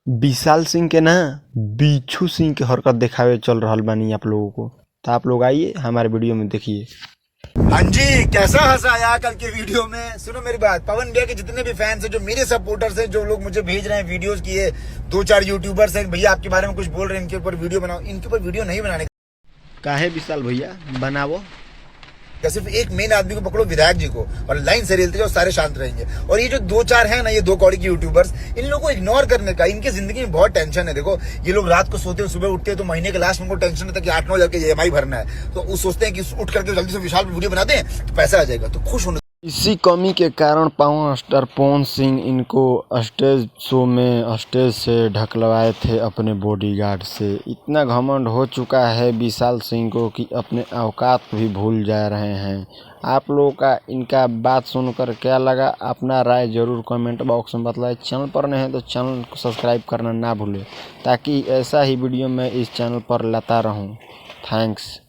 विशाल सिंह के ना बिच्छू सिंह के हरकत दिखावे चल रहा बानी आप लोगों को, तो आप लोग आइए हमारे वीडियो में देखिए। हाँ जी, कैसा हंसा आया कल के वीडियो में। सुनो मेरी बात, पवन भैया के जितने भी फैंस हैं, जो मेरे सपोर्टर्स हैं, जो लोग मुझे भेज रहे हैं वीडियोस की, ये 2-4 यूट्यूबर्स हैं, भैया आपके बारे में कुछ बोल रहे हैं, इनके ऊपर वीडियो बनाओ। इनके ऊपर वीडियो नहीं बनाने काहे विशाल भैया बनावो, का, सिर्फ एक मेन आदमी को पकड़ो, विधायक जी को, और लाइन से रेलते जाओ, सारे शांत रहेंगे। और ये जो 2-4 हैं ना, ये 2 कौड़ी के यूट्यूबर्स, इन लोगों को इग्नोर करने का। इनकी जिंदगी में बहुत टेंशन है। देखो, ये लोग रात को सोते हैं, सुबह उठते हैं, तो महीने के लास्ट में उनको टेंशन होता है कि 8-9 हजार के EMI भरना है। तो वो सोचते हैं कि उठ करके जल्दी से विशाल वीडियो बनाते हैं तो पैसा आ जाएगा, तो खुश होने। इसी कमी के कारण पावर स्टार पवन सिंह इनको स्टेज शो में स्टेज से ढकलवाए थे अपने बॉडीगार्ड से। इतना घमंड हो चुका है विशाल सिंह को कि अपने औकात भी भूल जा रहे हैं। आप लोगों का इनका बात सुनकर क्या लगा, अपना राय जरूर कमेंट बॉक्स में बताएं। चैनल पर नहीं है तो चैनल को सब्सक्राइब करना ना भूलें, ताकि ऐसा ही वीडियो मैं इस चैनल पर लाता रहूं। थैंक्स।